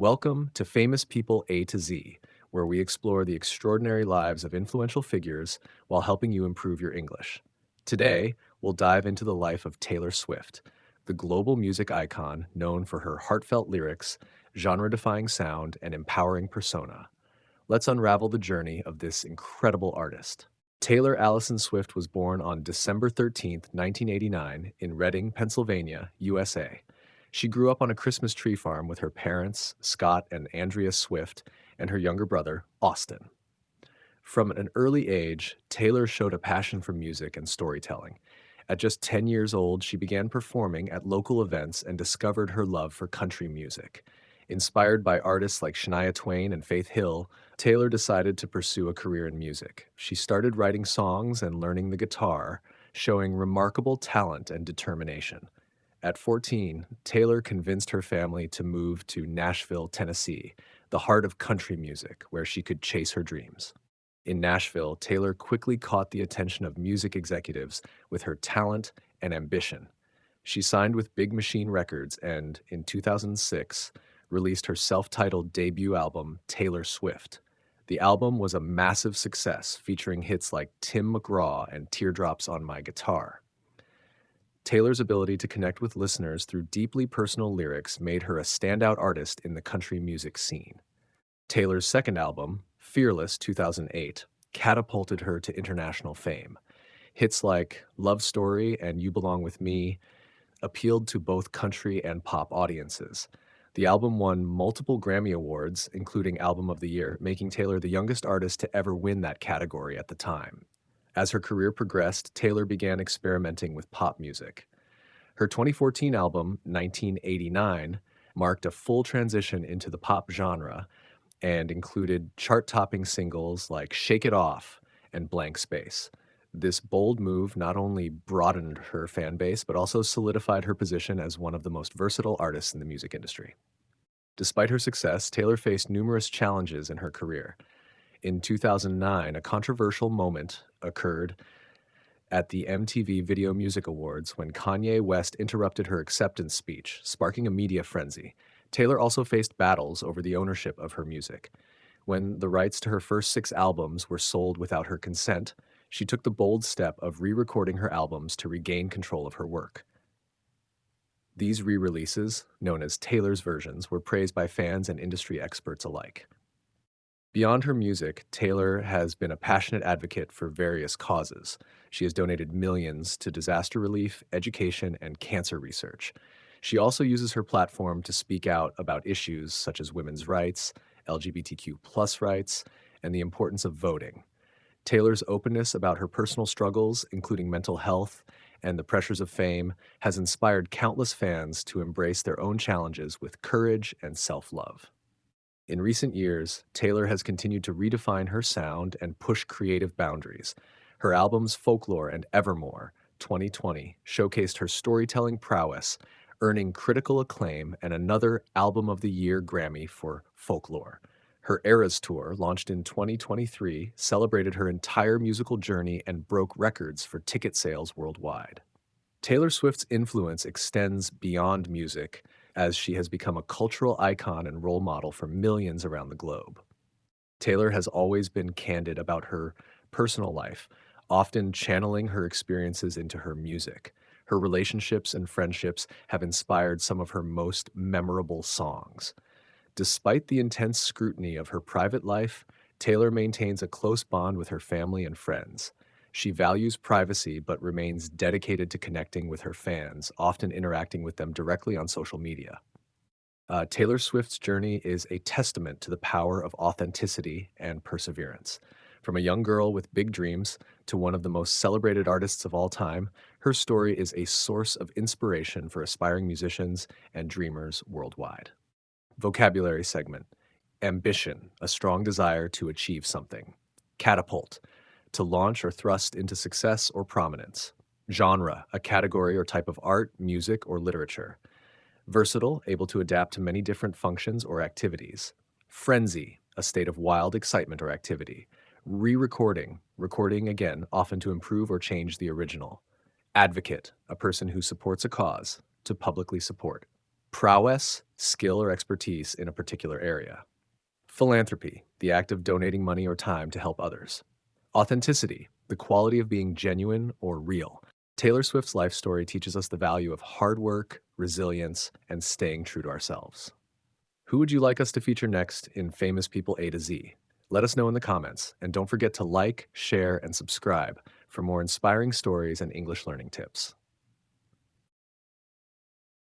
Welcome to Famous People A to Z, where we explore the extraordinary lives of influential figures while helping you improve your English. Today, we'll dive into the life of Taylor Swift, the global music icon known for her heartfelt lyrics, genre defying sound, and empowering persona. Let's unravel the journey of this incredible artist. Taylor Allison Swift was born on December 13th, 1989, in Reading, Pennsylvania, USA. She grew up on a Christmas tree farm with her parents, Scott and Andrea Swift, and her younger brother, Austin. From an early age, Taylor showed a passion for music and storytelling. At just 10 years old, she began performing at local events and discovered her love for country music. Inspired by artists like Shania Twain and Faith Hill, Taylor decided to pursue a career in music. She started writing songs and learning the guitar, showing remarkable talent and determination. At 14, Taylor convinced her family to move to Nashville, Tennessee, the heart of country music, where she could chase her dreams. In Nashville, Taylor quickly caught the attention of music executives with her talent and ambition. She signed with Big Machine Records and, in 2006, released her self-titled debut album, Taylor Swift. The album was a massive success, featuring hits like Tim McGraw and Teardrops on My Guitar. Taylor's ability to connect with listeners through deeply personal lyrics made her a standout artist in the country music scene. Taylor's second album, Fearless 2008, catapulted her to international fame. Hits like Love Story and You Belong With Me appealed to both country and pop audiences. The album won multiple Grammy Awards, including Album of the Year, making Taylor the youngest artist to ever win that category at the time. As her career progressed, Taylor began experimenting with pop music. Her 2014 album, 1989, marked a full transition into the pop genre and included chart-topping singles like Shake It Off and Blank Space. This bold move not only broadened her fan base, but also solidified her position as one of the most versatile artists in the music industry. Despite her success, Taylor faced numerous challenges in her career. In 2009, a controversial moment occurred at the MTV Video Music Awards when Kanye West interrupted her acceptance speech, sparking a media frenzy. Taylor also faced battles over the ownership of her music. When the rights to her first 6 albums were sold without her consent, she took the bold step of re-recording her albums to regain control of her work. These re-releases, known as Taylor's versions, were praised by fans and industry experts alike. Beyond her music, Taylor has been a passionate advocate for various causes. She has donated millions to disaster relief, education, and cancer research. She also uses her platform to speak out about issues such as women's rights, LGBTQ+ rights, and the importance of voting. Taylor's openness about her personal struggles, including mental health and the pressures of fame, has inspired countless fans to embrace their own challenges with courage and self-love. In recent years, Taylor has continued to redefine her sound and push creative boundaries. Her albums Folklore and Evermore, 2020, showcased her storytelling prowess, earning critical acclaim and another Album of the Year Grammy for Folklore. Her Eras Tour, launched in 2023, celebrated her entire musical journey and broke records for ticket sales worldwide. Taylor Swift's influence extends beyond music, as she has become a cultural icon and role model for millions around the globe. Taylor has always been candid about her personal life, often channeling her experiences into her music. Her relationships and friendships have inspired some of her most memorable songs. Despite the intense scrutiny of her private life, Taylor maintains a close bond with her family and friends. She values privacy but remains dedicated to connecting with her fans, often interacting with them directly on social media. Taylor Swift's journey is a testament to the power of authenticity and perseverance. From a young girl with big dreams to one of the most celebrated artists of all time, her story is a source of inspiration for aspiring musicians and dreamers worldwide. Vocabulary segment: ambition, a strong desire to achieve something. Catapult, to launch or thrust into success or prominence. Genre, a category or type of art, music, or literature. Versatile, able to adapt to many different functions or activities. Frenzy, a state of wild excitement or activity. Re-recording, recording again, often to improve or change the original. Advocate, a person who supports a cause, to publicly support. Prowess, skill, or expertise in a particular area. Philanthropy, the act of donating money or time to help others. Authenticity, the quality of being genuine or real. Taylor Swift's life story teaches us the value of hard work, resilience, and staying true to ourselves. Who would you like us to feature next in Famous People A to Z? Let us know in the comments, and don't forget to like, share, and subscribe for more inspiring stories and English learning tips.